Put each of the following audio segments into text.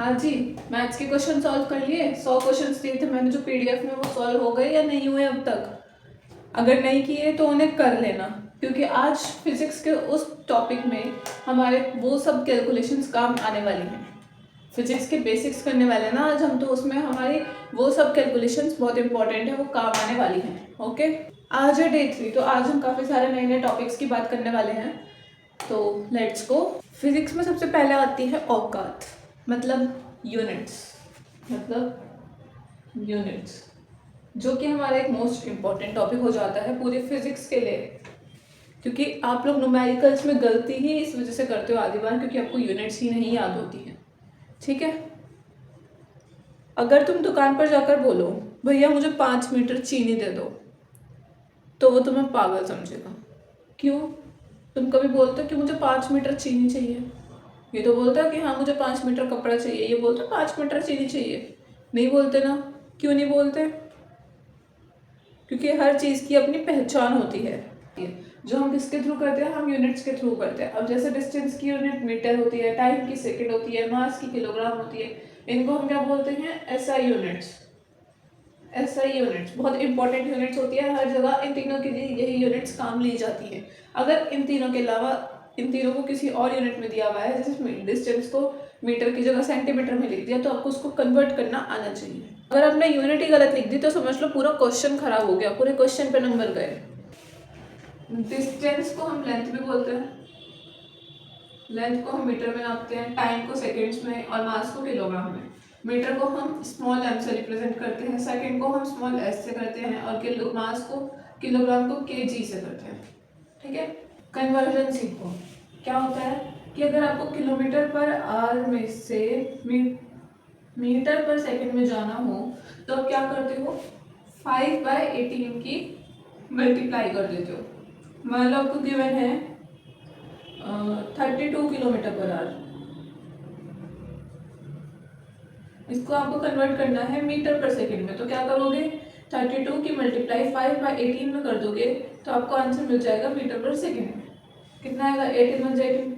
हाँ जी, मैथ्स के question solve कर लिए। 100 क्वेश्चन दिए थे मैंने जो पीडीएफ में, वो सॉल्व हो गए या नहीं हुए अब तक? अगर नहीं किए तो उन्हें कर लेना, क्योंकि आज फिजिक्स के उस टॉपिक में हमारे वो सब कैलकुलेशंस काम आने वाली हैं। फिजिक्स के बेसिक्स करने वाले हैं ना आज हम, तो उसमें हमारी वो सब कैलकुलेशंस बहुत इंपॉर्टेंट है, वो काम आने वाली हैं। ओके, आज है डे 3, तो आज हम काफ़ी सारे नए नए टॉपिक्स की बात करने वाले हैं। तो लेट्स गो। फिजिक्स में सबसे पहले आती है औकात, मतलब यूनिट्स, जो कि हमारा एक मोस्ट इम्पॉर्टेंट टॉपिक हो जाता है पूरी फिजिक्स के लिए, क्योंकि आप लोग न्यूमेरिकल्स में गलती ही इस वजह से करते हो आधी बार, क्योंकि आपको यूनिट्स ही नहीं याद होती हैं। ठीक है, अगर तुम दुकान पर जाकर बोलो भैया मुझे 5 मीटर चीनी दे दो, तो वो तुम्हें पागल समझेगा। क्यों? तुम कभी बोलते हो कि मुझे 5 मीटर चीनी चाहिए? ये तो बोलता है कि हाँ मुझे 5 मीटर कपड़ा चाहिए, ये बोलता है 5 मीटर चीनी चाहिए। नहीं बोलते ना? क्यों नहीं बोलते? क्योंकि हर चीज़ की अपनी पहचान होती है। जो हम किसके थ्रू करते हैं? हम यूनिट्स के थ्रू करते हैं। अब जैसे डिस्टेंस की यूनिट मीटर होती है, टाइम की सेकंड होती है, मास की किलोग्राम होती है, इनको हम क्या बोलते हैं? SI units. एसआई यूनिट्स बहुत इंपॉर्टेंट यूनिट्स होती है, हर जगह इन तीनों के लिए यही यूनिट्स काम ली जाती है। अगर इन तीनों के अलावा इन तीनों को किसी और यूनिट में दिया हुआ है, जैसे डिस्टेंस को मीटर की जगह सेंटीमीटर में लिख दिया, तो आपको उसको कन्वर्ट करना आना चाहिए। अगर आपने यूनिट ही गलत लिख दी तो समझ लो पूरा क्वेश्चन खराब हो गया, पूरे क्वेश्चन पे नंबर गए। डिस्टेंस को हम लेंथ भी बोलते हैं, लेंथ को हम मीटर में नापते हैं, टाइम को सेकेंड्स में और मास को किलोग्राम में। मीटर को हम स्मॉल एम से रिप्रेजेंट करते हैं, सेकेंड को हम स्मॉल एस से करते हैं, और मास को, किलोग्राम को केजी से करते हैं। ठीक है, कन्वर्जन सीखो। क्या होता है कि अगर आपको किलोमीटर पर आवर में से मीटर पर सेकंड में जाना हो, तो आप क्या करते हो? 5/18 की मल्टीप्लाई कर देते हो। मान लो आपको गिवन है 32 किलोमीटर पर आवर, इसको आपको कन्वर्ट करना है मीटर पर सेकंड में, तो क्या करोगे? 32 की मल्टीप्लाई 5/18 में कर दोगे, तो आपको आंसर मिल जाएगा मीटर पर सेकंड में। कितना आएगा? 18 1 18,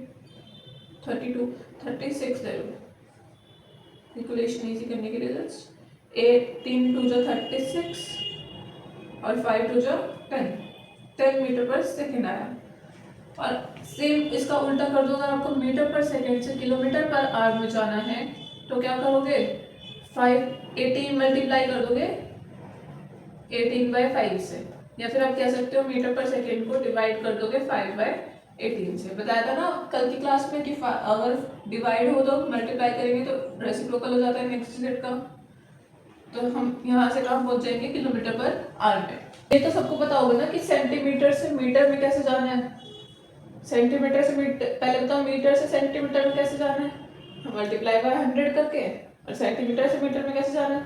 32, 36 ले लो कैलकुलेशन इजी करने के लिए। जस्ट 18 2 जो 36 और 5 2 जो 10 मीटर पर सेकंड आया। और सेम इसका उल्टा कर दो, अगर आपको मीटर पर सेकंड से किलोमीटर पर आवर में जाना है, तो क्या करोगे? 18 मल्टीप्लाई कर दोगे 18/5 से, या फिर आप कह सकते हो मीटर पर सेकंड को डिवाइड कर दोगे 5/18 से। बताया था ना कल की क्लास में कि अगर डिवाइड हो तो मल्टीप्लाई करेंगे तो रेसिप्रोकल हो जाता है नेक्स्ट डिजिट का। तो हम यहाँ से कहाँ पहुँच जाएंगे? किलोमीटर पर आवर में। ये तो सबको पता होगा ना कि सेंटीमीटर से मीटर में कैसे जाना है। सेंटीमीटर से मीटर, पहले बताओ मीटर से सेंटीमीटर में कैसे जाना है? मल्टीप्लाई बाय 100 करके। और सेंटीमीटर से मीटर में कैसे जाना है?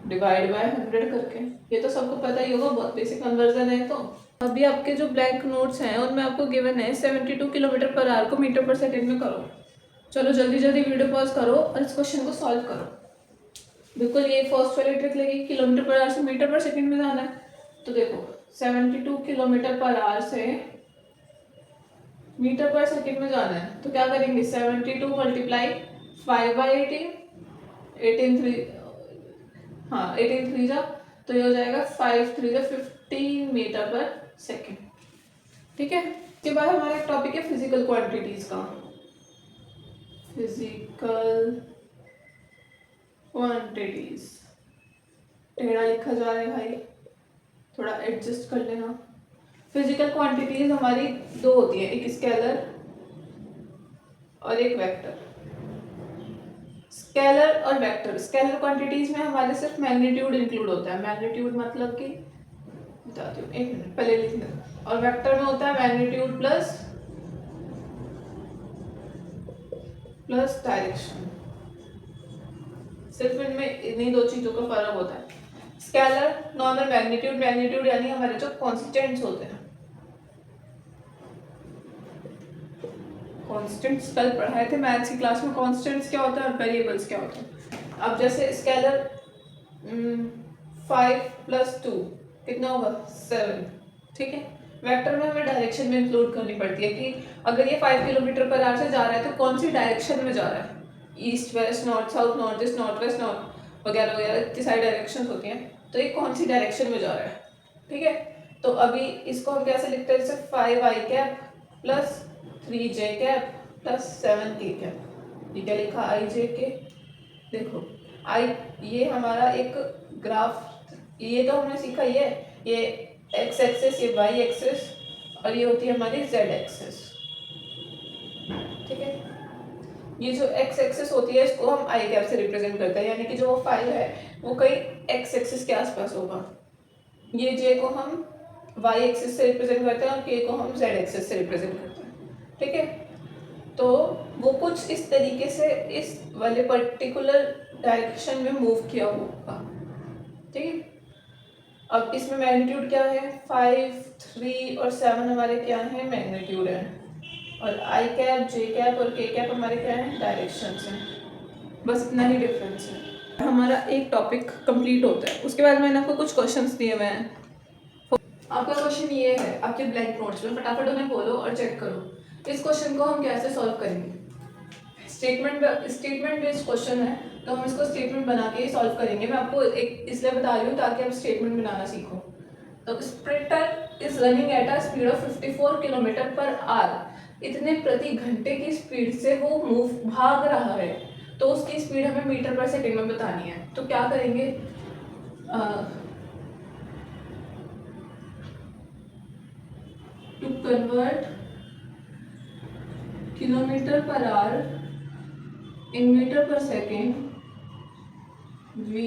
डिवाइड बाय 100 करके। ये तो सबको पता ही होगा, बहुत बेसिक कन्वर्जन है। तो अभी आपके जो ब्लैंक नोट्स हैं उनमें आपको गिवन है 72 किलोमीटर पर आवर को मीटर पर सेकंड में करो। चलो जल्दी जल्दी वीडियो पॉज करो और इस क्वेश्चन को सॉल्व करो। बिल्कुल ये फर्स्ट वाली ट्रिक लगी, किलोमीटर पर आवर से मीटर पर सेकंड में जाना है। तो देखो 72 किलोमीटर पर आवर से मीटर पर सेकंड में जाना है, तो क्या करेंगे? 72 मल्टीप्लाई 5/18, 18 3, हाँ 18 3 जा, तो ये हो जाएगा 5 3 जा 15 मीटर पर सेकंड। ठीक है, इसके बाद हमारा एक टॉपिक है फिजिकल क्वांटिटीज का। फिजिकल क्वांटिटीज टेढ़ा लिखा जा रहा है भाई, थोड़ा एडजस्ट कर लेना। फिजिकल क्वांटिटीज हमारी दो होती है, एक स्केलर और एक वेक्टर। स्केलर और वेक्टर, स्केलर क्वांटिटीज में हमारे सिर्फ मैग्नीट्यूड इंक्लूड होता है। मैग्नीट्यूड मतलब कि बताती हूँ, एक मिनट पहले लिख लें। और वेक्टर में होता है मैग्नीट्यूड प्लस डायरेक्शन। सिर्फ इनमें इन्हीं दो चीजों का फर्क होता है। स्केलर नॉर्मल मैग्नीट्यूड यानी हमारे जो कॉन्स्टेंट्स होते हैं। कॉन्स्टेंट्स कल पढ़ाए थे मैथ्स की क्लास में, कॉन्स्टेंट्स क्या होता है और वेरिएबल्स क्या होते हैं। अब जैसे स्केलर 5 + 2 कितना होगा? 7। ठीक है, वेक्टर में हमें डायरेक्शन में इंक्लूड करनी पड़ती है कि अगर ये 5 किलोमीटर पर आवर से जा रहा है तो कौन सी डायरेक्शन में जा रहा है। East west north south north east north west north वगैरह वगैरह इतनी सारी डायरेक्शन होती हैं, तो ये कौन सी डायरेक्शन में जा रहा है, ठीक है। तो अभी इसको हम कैसे लिखते हैं, जैसे 5i plus 3j plus 7k। ये क्या लिखा, ijk। देखो आई, ये हमारा एक ग्राफ, ये तो हमने सीखा ही है, ये एक्स एक्सिस, ये वाई एक्सिस, और ये होती है हमारी जेड एक्सिस, ठीक है। ये जो एक्स एक्सिस होती है इसको हम आई कैप से रिप्रेजेंट करते हैं, यानी कि जो 5 है वो कहीं एक्स एक्सिस के आसपास होगा। ये जे को हम वाई एक्सिस से रिप्रेजेंट करते हैं और के को हम जेड एक्सिस से रिप्रेजेंट करते हैं, ठीक है। तो वो कुछ इस तरीके से इस वाले पर्टिकुलर डायरेक्शन में मूव किया होगा, ठीक है। अब इसमें मैग्नीट्यूड क्या है, 5, 3 और 7 हमारे क्या है, मैग्नीट्यूड है, और आई कैप, जे कैप और के कैप हमारे क्या है, डायरेक्शंस हैं। बस इतना ही डिफरेंस है। हमारा एक टॉपिक कंप्लीट होता है, उसके बाद मैंने आपको कुछ क्वेश्चंस दिए हुए हैं। आपका क्वेश्चन ये है आपके ब्लैंक नोट्स में, फटाफट उन्हें खोलो और चेक करो इस क्वेश्चन को हम कैसे सॉल्व करेंगे। स्टेटमेंट बेस्ड क्वेश्चन है, तो हम इसको स्टेटमेंट बना के सॉल्व करेंगे। मैं आपको एक इसलिए बता रही हूँ ताकि आप स्टेटमेंट बनाना सीखो। तो sprinter is running at a speed of 54 kilometer per our. इतने प्रति घंटे की स्पीड से वो भाग रहा है, तो उसकी स्पीड हमें मीटर पर सेकंड में बतानी है। तो क्या करेंगे, to convert kilometer per hour in meter per second, we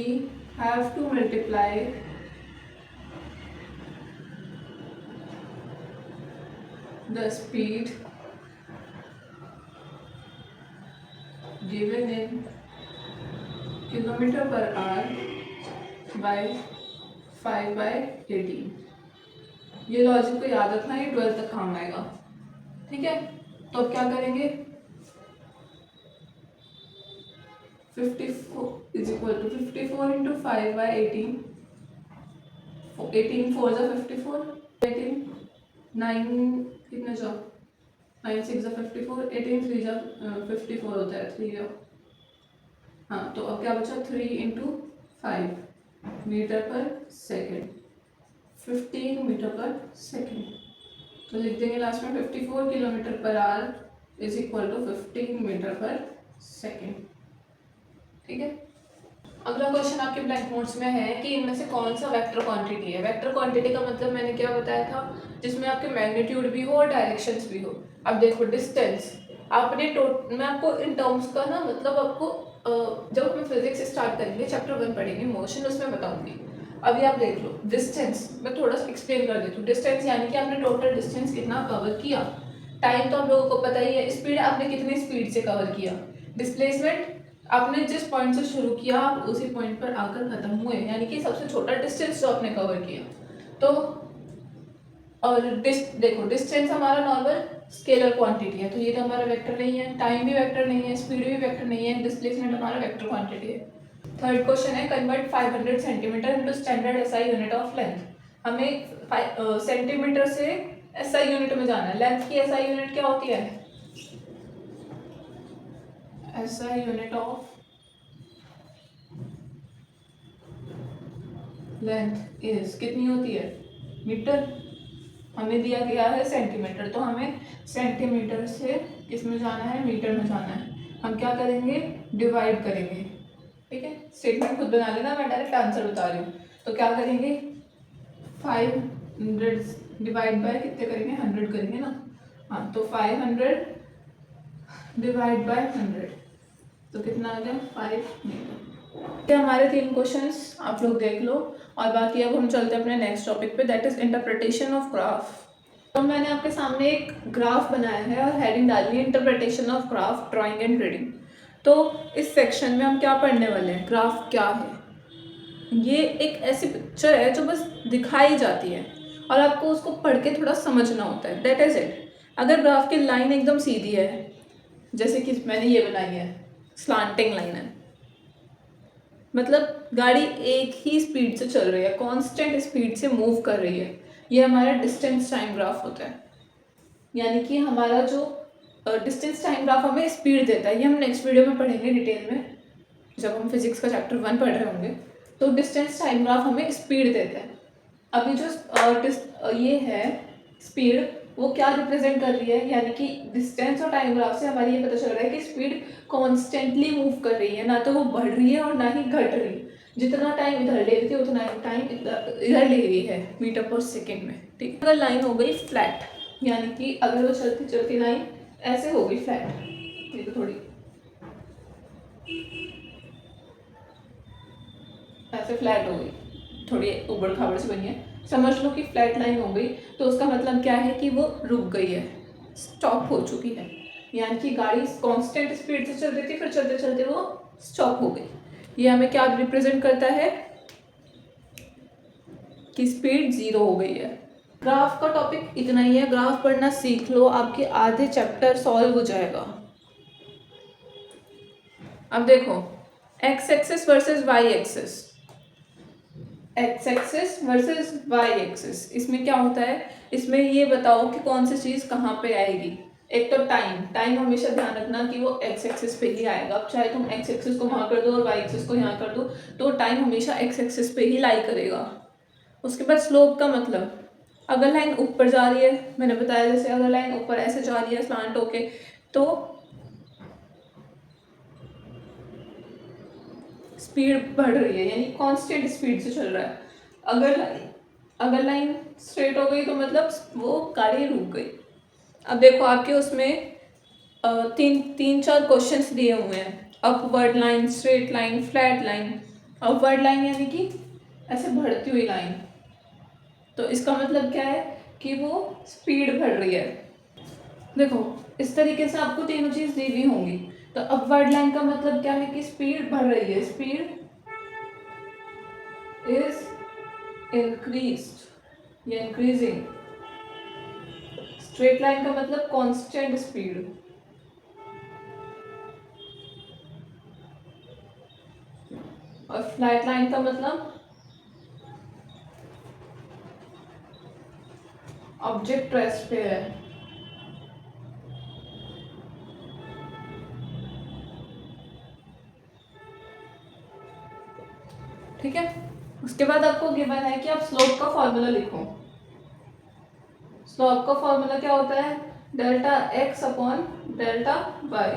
have to multiply the speed given in kilometer per hour by 5/18। ये लॉजिक को याद रखना, ये 12 तक काम आएगा, ठीक है। तो अब क्या करेंगे, 54 is equal to 54 into 5/18, 18 4 जा 54, 18 9 कितने जा 9 6 जा 54, 18 3 जा 54 होता है 3 जा। हाँ, तो अब क्या बचा, 3 into 5 meter per second, 15 meter per second. तो लिख देंगे लास्ट में 54 kilometer per hour is equal to 15 meter per second, ठीक है। अगला क्वेश्चन आपके ब्लैंक नोट्स में है कि इनमें से कौन सा वेक्टर क्वांटिटी है। वेक्टर क्वांटिटी का मतलब मैंने क्या बताया था, जिसमें आपके मैग्नीट्यूड भी हो और डायरेक्शंस भी हो। अब देखो डिस्टेंस, आपने मैं आपको इन टर्म्स का ना मतलब आपको जब हम फिजिक्स स्टार्ट करेंगे चैप्टर 1 पढ़ेंगे मोशन, उसमें बताऊंगी। अभी आप देख लो डिस्टेंस, मैं थोड़ा सा एक्सप्लेन कर देती हूँ। डिस्टेंस यानी कि आपने टोटल डिस्टेंस कितना कवर किया। टाइम तो आप लोगों को पता ही है, स्पीड आपने कितनी स्पीड से कवर किया। डिस्प्लेसमेंट आपने जिस पॉइंट से शुरू किया आप उसी पॉइंट पर आकर खत्म हुए, यानी कि सबसे छोटा डिस्टेंस जो आपने कवर किया। तो और देखो डिस्टेंस हमारा नॉर्मल स्केलर क्वांटिटी है, तो ये तो हमारा वेक्टर नहीं है। टाइम भी वेक्टर नहीं है, स्पीड भी वेक्टर नहीं है, डिस्प्लेसमेंट हमारा वेक्टर क्वांटिटी है। थर्ड क्वेश्चन है convert 500 centimetre into standard SI unit of length. हमें सेंटीमीटर से एसआई यूनिट में जाना है। लेंथ की एसआई यूनिट क्या होती है, SI unit of length is कितनी होती है, मीटर। हमें दिया गया है सेंटीमीटर, तो हमें सेंटीमीटर से किसमें जाना है, मीटर में जाना है। हम क्या करेंगे, डिवाइड करेंगे, ठीक है। स्टेटमेंट खुद बना लेना, मैं डायरेक्ट आंसर बता रही हूँ। तो क्या करेंगे, 500 डिवाइड बाय कितने करेंगे, 100 करेंगे ना। हाँ, तो 500 डिवाइड बाय 100, तो कितना आ गया, 5 मीटर। हमारे 3 क्वेश्चंस आप लोग देख लो, और बाकी अब हम चलते हैं अपने नेक्स्ट टॉपिक पे, that is interpretation of graph. तो मैंने आपके सामने एक ग्राफ बनाया है और हेडिंग डाली है interpretation of graph drawing and reading. तो इस सेक्शन में हम क्या पढ़ने वाले हैं, ग्राफ क्या है। ये एक ऐसी पिक्चर है जो बस दिखाई जाती है और आपको उसको पढ़ के थोड़ा समझना होता है, दैट इज इट। अगर ग्राफ की लाइन एकदम सीधी है, जैसे कि मैंने ये बनाई है, स्लांटिंग लाइन है, मतलब गाड़ी एक ही स्पीड से चल रही है, कांस्टेंट स्पीड से मूव कर रही है, ये हमारा डिस्टेंस टाइम ग्राफ होता है। यानी कि हमारा जो डिस्टेंस टाइम ग्राफ हमें स्पीड देता है, ये हम नेक्स्ट वीडियो में पढ़ेंगे डिटेल में जब हम फिजिक्स का चैप्टर 1 पढ़ रहे होंगे। तो डिस्टेंस टाइम ग्राफ हमें स्पीड देता है। अभी जो ये है स्पीड, वो क्या रिप्रेजेंट कर रही है, यानी कि डिस्टेंस और टाइम ग्राफ से हमारी ये पता चल रहा है कि स्पीड कॉन्स्टेंटली मूव कर रही है, ना तो वो बढ़ रही है और ना ही घट रही है। जितना टाइम इधर ले रही थी उतना टाइम इधर ले रही है मीटर पर सेकेंड में। ठीक है, अगर लाइन हो गई फ्लैट, यानी कि अगर वो चलती चलती लाइन ऐसे हो गई फ्लैट, ये तो थोड़ी ऐसे फ्लैट हो गई, थोड़ी उबड़ खाबड़ से बनी है, समझ लो कि फ्लैट लाइन हो गई, तो उसका मतलब क्या है कि वो रुक गई है, स्टॉप हो चुकी है। यानी कि गाड़ी कांस्टेंट स्पीड से चल रही थी, फिर चलते चलते वो स्टॉप हो गई। ये हमें क्या रिप्रेजेंट करता है कि स्पीड 0 हो गई है। ग्राफ का टॉपिक इतना ही है, ग्राफ पढ़ना सीख लो, आपके आधे चैप्टर सॉल्व हो जाएगा। अब देखो X axis versus Y axis, X axis versus Y axis, इसमें क्या होता है, इसमें ये बताओ कि कौन सी चीज़ कहाँ पे आएगी। एक तो टाइम, टाइम हमेशा ध्यान रखना कि वो एक्स एक्सिस पे ही आएगा। अब चाहे तुम एक्स एक्सिस को वहाँ कर दो और वाई एक्सिस को यहाँ कर दो, तो टाइम हमेशा एक्स एक्सिस पे ही लाई करेगा। उसके बाद स्लोप का मतलब, अगर लाइन ऊपर जा रही है, मैंने बताया जैसे अगर लाइन ऊपर ऐसे जा रही है स्लांट होके, तो स्पीड बढ़ रही है, यानी कांस्टेंट स्पीड से चल रहा है। अगर लाइन स्ट्रेट हो गई तो मतलब वो गाड़ी रुक गई। अब देखो आपके उसमें तीन चार क्वेश्चंस दिए हुए हैं, upward line, straight line, flat line. Upward line यानी कि ऐसे बढ़ती हुई लाइन, तो इसका मतलब क्या है कि वो स्पीड बढ़ रही है। देखो इस तरीके से आपको तीनों चीज दी हुई होंगी, तो अपवर्ड लाइन का मतलब क्या है कि स्पीड बढ़ रही है, स्पीड इज इंक्रीज्ड या इंक्रीजिंग। स्ट्रेट लाइन का मतलब कांस्टेंट स्पीड, और फ्लैट लाइन का मतलब ऑब्जेक्ट रेस्ट पे है। ठीक है, उसके बाद आपको गिवन है कि आप स्लोप का फॉर्मूला लिखो। स्लोप का फॉर्मूला क्या होता है, delta x upon delta y.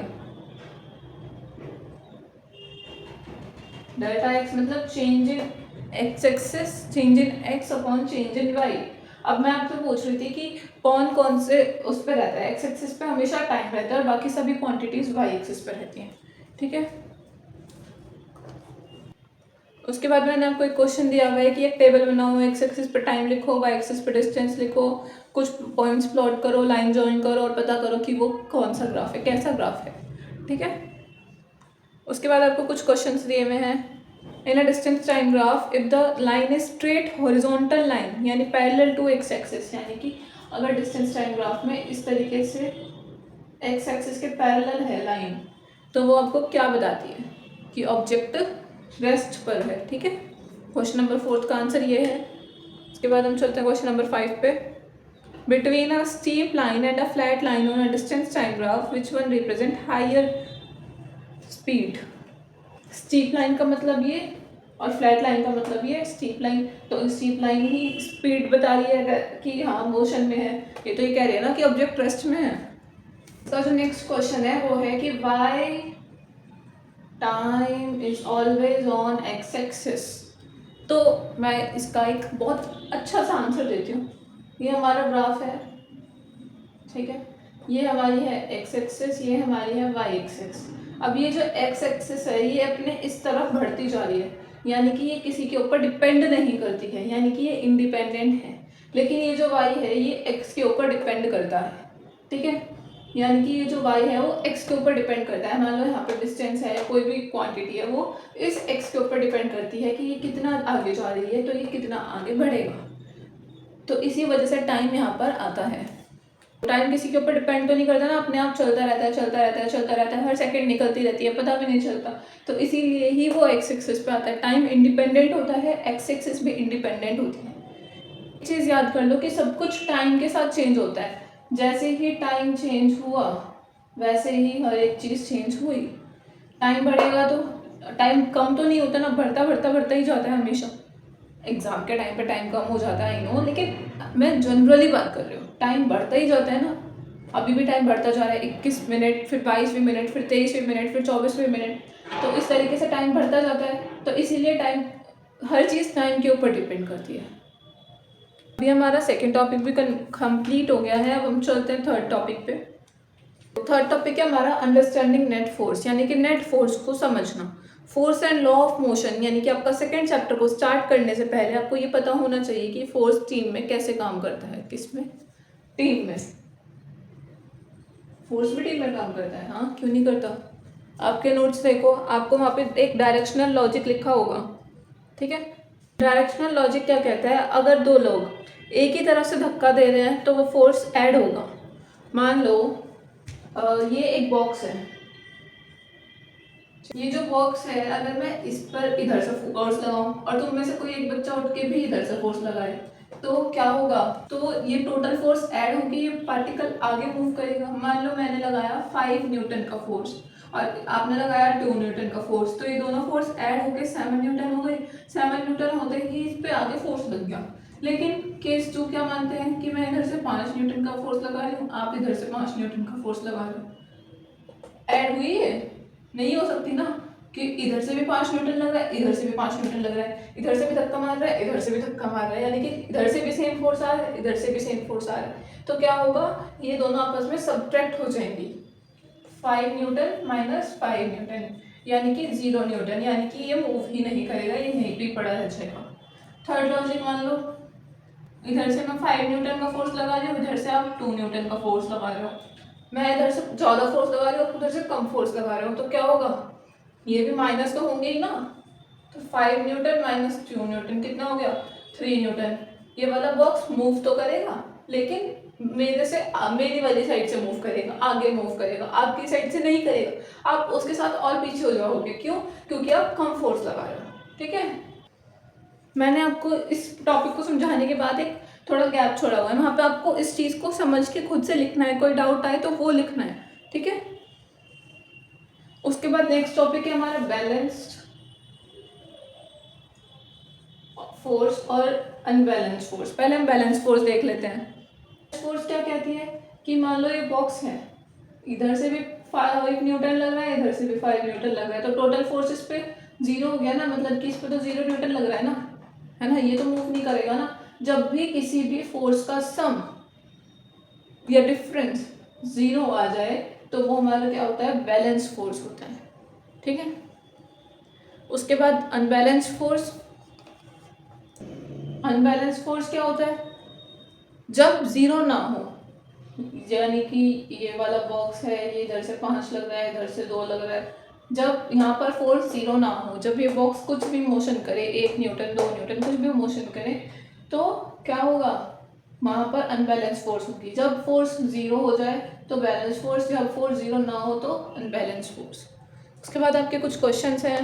Delta x मतलब change in x axis, change in x upon change in y. अब मैं आपसे पूछ रही थी कि कौन से उस पर रहता है, एक्स एक्सिस पे हमेशा टाइम रहता है और बाकी सभी क्वांटिटीज वाई एक्सिस पे रहती हैं। ठीक है, उसके बाद मैंने आपको एक क्वेश्चन दिया हुआ है कि एक टेबल बनाओ, एक्स एक्सिस पे टाइम लिखो, वाई एक्सिस पे डिस्टेंस लिखो, कुछ पॉइंट्स प्लॉट करो, लाइन जॉइन करो और पता करो कि वो कौन सा ग्राफ है, कैसा ग्राफ है। ठीक है, उसके बाद आपको कुछ क्वेश्चंस दिए हुए हैं। In a distance time graph if the line is straight horizontal line यानी पैरेलल टू एक्स एक्सिस, यानी कि अगर डिस्टेंस टाइम ग्राफ में इस तरीके से एक्स एक्सिस के पैरेलल है लाइन, तो वो आपको क्या बताती है कि ऑब्जेक्ट रेस्ट पर है। ठीक है, क्वेश्चन नंबर 4 का आंसर ये है। उसके बाद हम चलते हैं क्वेश्चन नंबर 5 पे। Between a steep line and a flat line on a distance time graph which one represent higher speed. Steep line का मतलब ये और फ्लैट लाइन का मतलब ये। स्टीप लाइन, तो स्टीप लाइन ही स्पीड बता रही है कि हाँ मोशन में है, ये तो ये कह रही है ना कि ऑब्जेक्ट रेस्ट में है। इसका जो नेक्स्ट क्वेश्चन है वो है कि why time is always on X axis. तो मैं इसका एक बहुत अच्छा सा आंसर देती हूँ। ये हमारा ग्राफ है, ठीक है, ये हमारी है एक्स एक्सिस, ये हमारी है वाई एक्सिस। अब ये जो एक्स एक्सिस है ये अपने इस तरफ बढ़ती जा रही है, यानी कि ये किसी के ऊपर डिपेंड नहीं करती है, यानी कि ये इंडिपेंडेंट है। लेकिन ये जो वाई है ये एक्स के ऊपर डिपेंड करता है। ठीक है, यानी कि ये जो y है वो x के ऊपर डिपेंड करता है। मान लो यहाँ पर डिस्टेंस है, कोई भी क्वांटिटी है, वो इस x के ऊपर डिपेंड करती है कि ये कितना आगे जा रही है, तो ये कितना आगे बढ़ेगा। तो इसी वजह से टाइम यहाँ पर आता है। टाइम किसी के ऊपर डिपेंड तो नहीं करता ना, अपने आप चलता रहता है, चलता रहता है, चलता रहता है, हर सेकंड निकलती रहती है, पता भी नहीं चलता। तो इसीलिए ही वो एक्स एक्सिस पे आता है। टाइम इंडिपेंडेंट होता है, एक्स एक्सिस भी इंडिपेंडेंट होती है। एक चीज़ याद कर लो कि सब कुछ टाइम के साथ चेंज होता है। जैसे ही टाइम चेंज हुआ वैसे ही हर एक चीज़ चेंज हुई। टाइम बढ़ेगा तो टाइम कम तो नहीं होता ना, बढ़ता बढ़ता बढ़ता ही जाता है हमेशा। एग्ज़ाम के टाइम पे टाइम कम हो जाता है, आई नो, लेकिन मैं जनरली बात कर रही हूँ, टाइम बढ़ता ही जाता है ना। अभी भी टाइम बढ़ता जा रहा है, 21 मिनट, फिर 22वीं मिनट, फिर 23वीं मिनट, फिर 24वीं मिनट, तो इस तरीके से टाइम बढ़ता जाता है। तो इसीलिए टाइम, हर चीज़ टाइम के ऊपर डिपेंड करती है। अभी हमारा सेकेंड टॉपिक भी कंप्लीट हो गया है। अब हम चलते हैं थर्ड टॉपिक पे। थर्ड टॉपिक है हमारा अंडरस्टैंडिंग नेट फोर्स, यानी कि नेट फोर्स को समझना। Force and law of motion, यानी कि आपका सेकेंड चैप्टर को स्टार्ट करने से पहले आपको ये पता होना चाहिए कि फोर्स टीम में कैसे काम करता है। किसमें? टीम में। फोर्स भी टीम में काम करता है, हाँ, क्यों नहीं करता। आपके नोट्स देखो, आपको वहाँ पे एक डायरेक्शनल लॉजिक लिखा होगा, ठीक है। डायरेक्शनल लॉजिक क्या कहता है, अगर दो लोग एक ही तरफ से धक्का दे रहे हैं तो वो फोर्स ऐड होगा। मान लो ये एक बॉक्स है, ये जो बॉक्स है, अगर मैं इस पर इधर से फोर्स लगाऊं और तुम में से कोई एक बच्चा उठ के भी इधर से फोर्स लगाए, तो क्या होगा, तो ये टोटल फोर्स ऐड होगी, ये पार्टिकल आगे मूव करेगा। मान लो मैंने लगाया 5 न्यूटन का फोर्स और आपने लगाया 2 न्यूटन का फोर्स, तो ये दोनों फोर्स ऐड होके 7 न्यूटन हो गई। 7 न्यूटन होते ही इस पे आगे फोर्स लग गया। लेकिन केस 2 क्या मानते हैं कि मैं इधर से 5 न्यूटन का फोर्स लगा रही हूँ, आप इधर से 5 न्यूटन का फोर्स लगा रहे हो, ऐड हुई है? नहीं हो सकती ना, कि इधर से भी 5 न्यूटन लग रहा है, इधर से भी 5 न्यूटन लग रहा है, इधर से भी धक्का मार रहा है, इधर से भी धक्का मार रहा है, यानी कि इधर से भी सेम फोर्स आ रहा है, इधर से भी सेम फोर्स आ रहा है। तो क्या होगा, ये दोनों आपस में सब्ट्रैक्ट हो जाएंगी। 5 न्यूटन माइनस 5 न्यूटन यानी कि 0 न्यूटन, यानी कि ये मूव ही नहीं करेगा, ये यहीं पे पड़ा रह जाएगा। थर्ड लॉजिक मान लो, इधर से मैं 5 न्यूटन का फोर्स लगा रही हूँ, इधर से आप 2 न्यूटन का फोर्स लगा रहे हो। मैं इधर से ज़्यादा फोर्स लगा रही हूँ, उधर से कम फोर्स लगा रहे हो, तो क्या होगा, ये भी माइनस तो होंगे ही ना। तो 5 न्यूटन माइनस 2 न्यूटन कितना हो गया, 3 न्यूटन। ये वाला बॉक्स मूव तो करेगा, लेकिन मेरी वाली साइड से मूव करेगा, आगे मूव करेगा, आपकी साइड से नहीं करेगा। आप उसके साथ और पीछे हो जाओगे, क्यों? क्योंकि आप कम फोर्स लगा रहे हो, ठीक है। मैंने आपको इस टॉपिक को समझाने के बाद एक थोड़ा गैप छोड़ा हुआ है, वहाँ पे आपको इस चीज़ को समझ के खुद से लिखना है, कोई डाउट आए तो वो लिखना है, ठीक है। उसके बाद नेक्स्ट टॉपिक है हमारा बैलेंस्ड फोर्स और अनबैलेंस फोर्स। पहले हम बैलेंस फोर्स देख लेते हैं। फोर्स क्या कहती है कि मान लो ये बॉक्स है, इधर से भी 5 न्यूटन लग रहा है, इधर से भी 5 न्यूटन लग रहा है, तो टोटल फोर्स इस पे 0 हो गया ना, मतलब कि इस पे तो 0 न्यूटन लग रहा है ना, है ना, ये तो मूव नहीं करेगा ना। जब भी किसी भी फोर्स का सम या डिफरेंस 0 आ जाए तो वो हमारा क्या होता है, बैलेंस फोर्स होता है, ठीक है। उसके बाद अनबैलेंस फोर्स। अनबैलेंस फोर्स क्या होता है, जब 0 ना हो, यानी कि ये वाला बॉक्स है, ये इधर से 5 लग रहा है, इधर से 2 लग रहा है, जब यहाँ पर फोर्स 0 ना हो, जब ये बॉक्स कुछ भी मोशन करे, 1 न्यूटन 2 न्यूटन कुछ भी मोशन करे, तो क्या होगा, वहाँ पर अनबैलेंस फोर्स होगी। जब फोर्स 0 हो जाए तो बैलेंस फोर्स, जब फोर्स 0 ना हो तो अनबैलेंस फोर्स। उसके बाद आपके कुछ क्वेश्चंस हैं।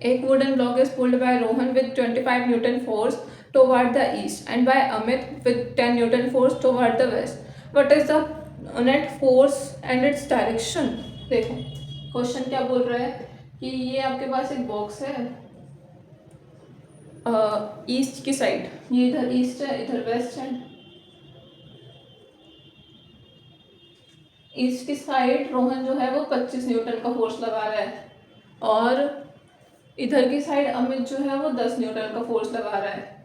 एक wooden block is pulled bye Rohan with 25 Newton force toward the east and by Amit with 10 Newton force toward the west. What is the net force and its direction? देखो question क्या बोल रहा है कि ये आपके पास एक बॉक्स है, ईस्ट की साइड, ये इधर ईस्ट है, इधर वेस्ट है। ईस्ट की साइड रोहन जो है वो 25 न्यूटन का फोर्स लगा रहा है, और इधर की साइड अमित जो है वो 10 न्यूटन का फोर्स लगा रहा है।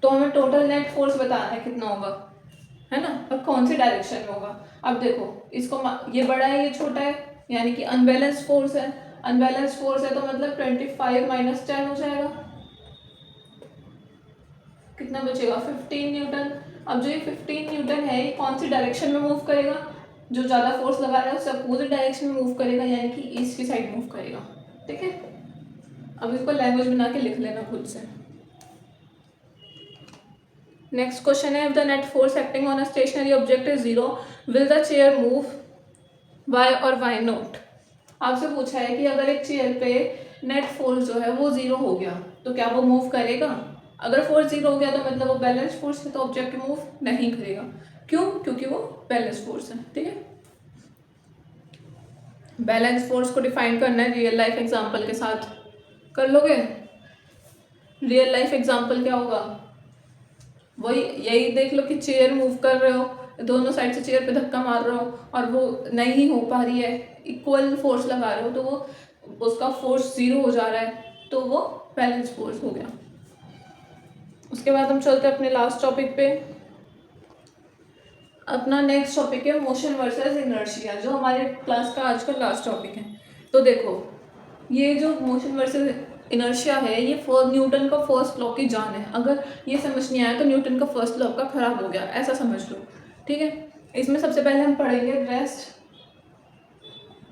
तो हमें टोटल नेट फोर्स बताना है कितना होगा, है ना, और कौन सी डायरेक्शन में होगा। अब देखो इसको, ये बड़ा है ये छोटा है, यानी कि अनबैलेंस फोर्स है। अनबैलेंस फोर्स है तो मतलब 25 माइनस 10 हो जाएगा, कितना बचेगा, 15 न्यूटन। अब जो ये 15 न्यूटन है ये कौन सी डायरेक्शन में मूव करेगा, जो ज़्यादा फोर्स लगा रहा है उससे अपोजिट डायरेक्शन में मूव करेगा, यानी कि ईस्ट की साइड मूव करेगा, ठीक है। अब इसको लैंग्वेज बना के लिख लेना खुद से। नेक्स्ट क्वेश्चन है, if the net force acting on a stationary object is 0, will the chair move? Why or why not? आपसे पूछा है कि अगर एक चेयर पे नेट फोर्स जो है वो 0 हो गया तो क्या वो मूव करेगा। अगर फोर्स 0 हो गया तो मतलब वो बैलेंस फोर्स है, तो ऑब्जेक्ट मूव नहीं करेगा। क्यों? क्योंकि वो बैलेंस फोर्स है। ठीक है, बैलेंस फोर्स को डिफाइन करना है रियल लाइफ एग्जांपल के साथ। कर लोगे? रियल लाइफ एग्जांपल क्या होगा? वही, यही देख लो कि चेयर मूव कर रहे हो, दोनों साइड से चेयर पे धक्का मार रहे हो और वो नहीं हो पा रही है, इक्वल फोर्स लगा रहे हो तो वो उसका फोर्स 0 हो जा रहा है, तो वो बैलेंस फोर्स हो गया। उसके बाद हम चलते हैं अपने लास्ट टॉपिक पे। अपना नेक्स्ट टॉपिक है मोशन वर्सेस इनर्शिया, जो हमारे क्लास का आज का लास्ट टॉपिक है। तो देखो, ये जो मोशन वर्सेस इनर्शिया है, ये न्यूटन का फर्स्ट लॉ की जान है। अगर ये समझ नहीं आया तो न्यूटन का फर्स्ट लॉ का खराब हो गया, ऐसा समझ लो। ठीक है, इसमें सबसे पहले हम पढ़ेंगे रेस्ट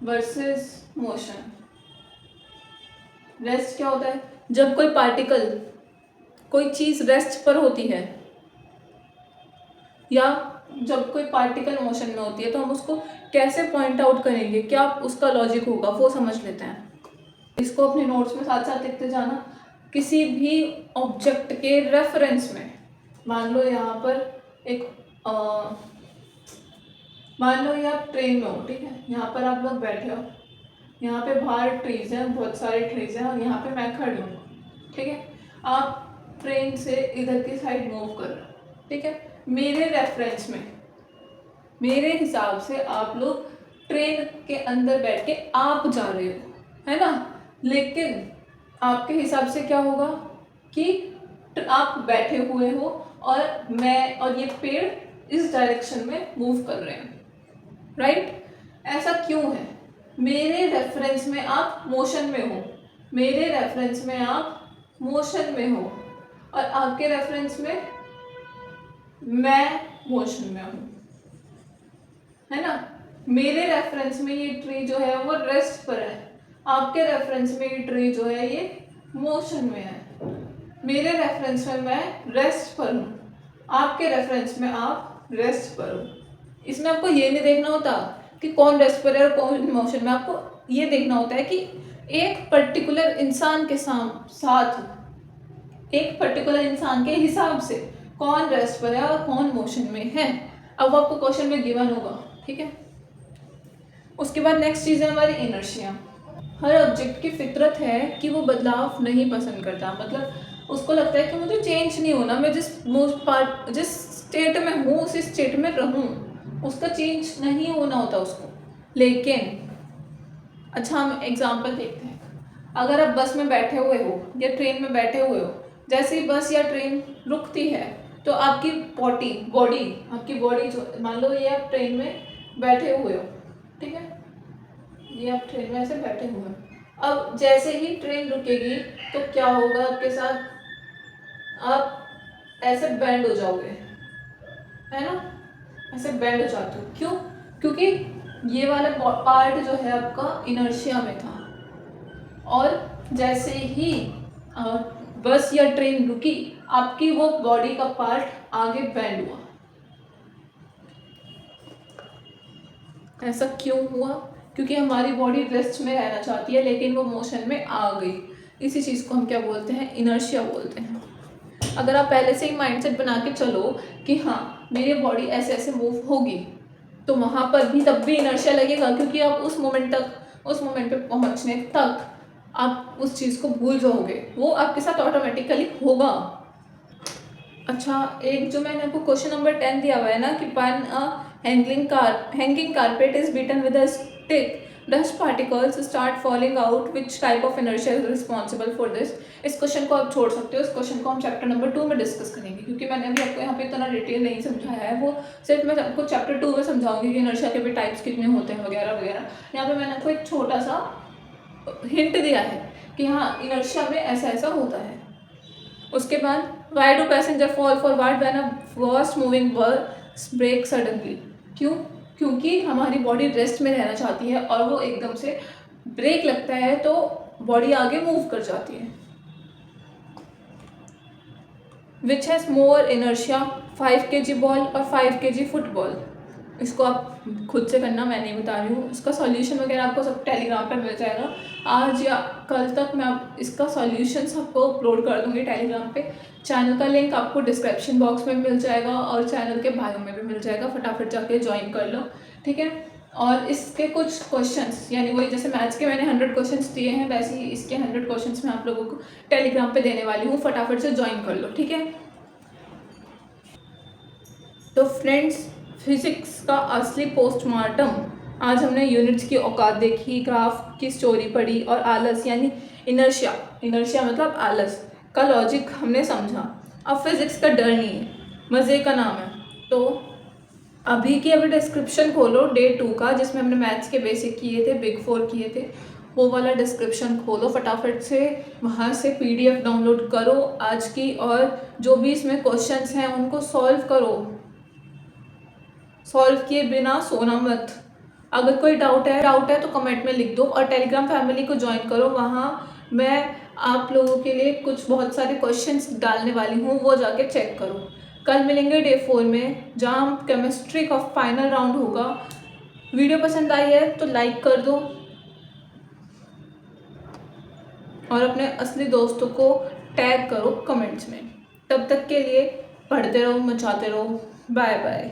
वर्सेस मोशन। रेस्ट क्या होता है? जब कोई पार्टिकल, कोई चीज रेस्ट पर होती है या जब कोई पार्टिकल मोशन में होती है, तो हम उसको कैसे पॉइंट आउट करेंगे, क्या उसका लॉजिक होगा, वो समझ लेते हैं। इसको अपने नोट्स में साथ साथ लिखते जाना। किसी भी ऑब्जेक्ट के रेफरेंस में, मान लो यहाँ पर एक मान लो ये आप ट्रेन में हो, ठीक है, यहाँ पर आप लोग बैठे हो, यहाँ पे बाहर ट्रीज हैं, बहुत सारे ट्रीज हैं, और यहाँ पे मैं खड़ी हूँ। ठीक है, आप ट्रेन से इधर की साइड मूव कर रहे हो। ठीक है, मेरे रेफरेंस में, मेरे हिसाब से आप लोग ट्रेन के अंदर बैठ के आप जा रहे हो, है ना, लेकिन आपके हिसाब से क्या होगा कि आप बैठे हुए हो और मैं और ये पेड़ इस डायरेक्शन में मूव कर रहे हैं, राइट? ऐसा क्यों है? मेरे रेफरेंस में आप मोशन में हो, मेरे रेफरेंस में आप मोशन में हो, और आपके रेफरेंस में मैं मोशन में हूँ, है ना। मेरे रेफरेंस में ये ट्री जो है वो रेस्ट पर है, आपके रेफरेंस में ये ट्री जो है ये मोशन में है। मेरे रेफरेंस में मैं रेस्ट पर हूँ, आपके रेफरेंस में आप रेस्ट पर हो। इसमें आपको ये नहीं देखना होता कि कौन रेस्ट पर है और कौन मोशन में, आपको ये देखना होता है कि एक पर्टिकुलर इंसान के साथ, एक पर्टिकुलर इंसान के हिसाब से कौन रेस्ट पर है और कौन मोशन में है। अब आपको क्वेश्चन में गिवन होगा, ठीक है। उसके बाद नेक्स्ट चीज़ है हमारी इनर्शिया। हर ऑब्जेक्ट की फितरत है कि वो बदलाव नहीं पसंद करता, मतलब उसको लगता है कि मुझे चेंज नहीं होना, मैं जिस स्टेट में हूँ उसी स्टेट में रहूँ, उसका चेंज नहीं होना होता उसको। लेकिन अच्छा, हम एग्जांपल देखते हैं। अगर आप बस में बैठे हुए हो या ट्रेन में बैठे हुए हो, जैसे ही बस या ट्रेन रुकती है तो आपकी बॉडी जो, मान लो ये आप ट्रेन में बैठे हुए हो, ठीक है, ये आप ट्रेन में ऐसे बैठे हुए हो। अब जैसे ही ट्रेन रुकेगी तो क्या होगा आपके साथ? आप ऐसे बेंड हो जाओगे, है ना, ऐसे बेंड हो जाते हो। क्यों? क्योंकि ये वाला पार्ट जो है आपका इनर्शिया में था, और जैसे ही बस या ट्रेन रुकी, आपकी वो बॉडी का पार्ट आगे बेंड हुआ। ऐसा क्यों हुआ? क्योंकि हमारी बॉडी रेस्ट में रहना चाहती है लेकिन वो मोशन में आ गई। इसी चीज़ को हम क्या बोलते हैं? इनर्शिया बोलते हैं। अगर आप पहले से ही माइंडसेट बना के चलो कि हाँ मेरी बॉडी ऐसे ऐसे मूव होगी, तो वहाँ पर भी तब भी इनर्शिया लगेगा, क्योंकि आप उस मोमेंट पे पहुँचने तक आप उस चीज़ को भूल जाओगे, वो आपके साथ ऑटोमेटिकली होगा। अच्छा, एक जो मैंने आपको क्वेश्चन नंबर 10 दिया हुआ है ना कि when a hanging carpet is beaten with a stick, dust particles start falling out, which type of inertia is responsible for this? इस क्वेश्चन को आप छोड़ सकते हो, इस क्वेश्चन को हम चैप्टर नंबर 2 में डिस्कस करेंगे, क्योंकि मैंने अभी आपको यहाँ पे इतना डिटेल नहीं समझाया है, वो सिर्फ मैं आपको चैप्टर 2 में समझाऊंगी कि इनर्शिया के भी टाइप्स कितने होते हैं वगैरह वगैरह। यहाँ पे मैंने आपको एक छोटा सा हिंट दिया है कि हाँ इनर्शिया में ऐसा ऐसा होता है। उसके बाद why do passenger fall forward when a fast moving bus breaks suddenly? क्यों? क्योंकि हमारी बॉडी रेस्ट में रहना चाहती है और वो एकदम से ब्रेक लगता है तो बॉडी आगे मूव कर जाती है। Which has more inertia, 5 kg ball और 5 kg फुटबॉल? इसको आप खुद से करना, मैं नहीं बता रही हूँ। इसका सॉल्यूशन वगैरह आपको सब टेलीग्राम पे मिल जाएगा। आज या कल तक मैं आप इसका सॉल्यूशन सबको अपलोड कर दूँगी टेलीग्राम पे। चैनल का लिंक आपको डिस्क्रिप्शन बॉक्स में मिल जाएगा और चैनल के बायो में भी मिल जाएगा, फटाफट जाके ज्वाइन कर लो, ठीक है। और इसके कुछ क्वेश्चंस, यानी वही जैसे मैथ्स के मैंने 100 क्वेश्चंस दिए हैं, वैसे ही इसके 100 क्वेश्चंस मैं आप लोगों को टेलीग्राम पे देने वाली हूँ, फटाफट से ज्वाइन कर लो, ठीक है। तो फ्रेंड्स, फिजिक्स का असली पोस्टमार्टम, आज हमने यूनिट्स की औकात देखी, ग्राफ की स्टोरी पढ़ी और आलस यानी इनर्शिया, इनर्शिया मतलब आलस का लॉजिक हमने समझा। अब फिजिक्स का डर नहीं है, मज़े का नाम है। तो अभी डिस्क्रिप्शन खोलो डे 2 का, जिसमें हमने मैथ्स के बेसिक किए थे, बिग 4 किए थे, वो वाला डिस्क्रिप्शन खोलो फटाफट से, वहाँ से PDF डाउनलोड करो आज की, और जो भी इसमें क्वेश्चंस हैं उनको सॉल्व करो। सॉल्व किए बिना सोना मत। अगर कोई डाउट है तो कमेंट में लिख दो, और टेलीग्राम फैमिली को ज्वाइन करो। वहाँ मैं आप लोगों के लिए कुछ बहुत सारे क्वेश्चंस डालने वाली हूँ, वो जाके चेक करो। कल मिलेंगे डे 4 में, जहाँ केमिस्ट्री का फाइनल राउंड होगा। वीडियो पसंद आई है तो लाइक कर दो, और अपने असली दोस्तों को टैग करो कमेंट्स में। तब तक के लिए पढ़ते रहो, मचाते रहो। Bye bye.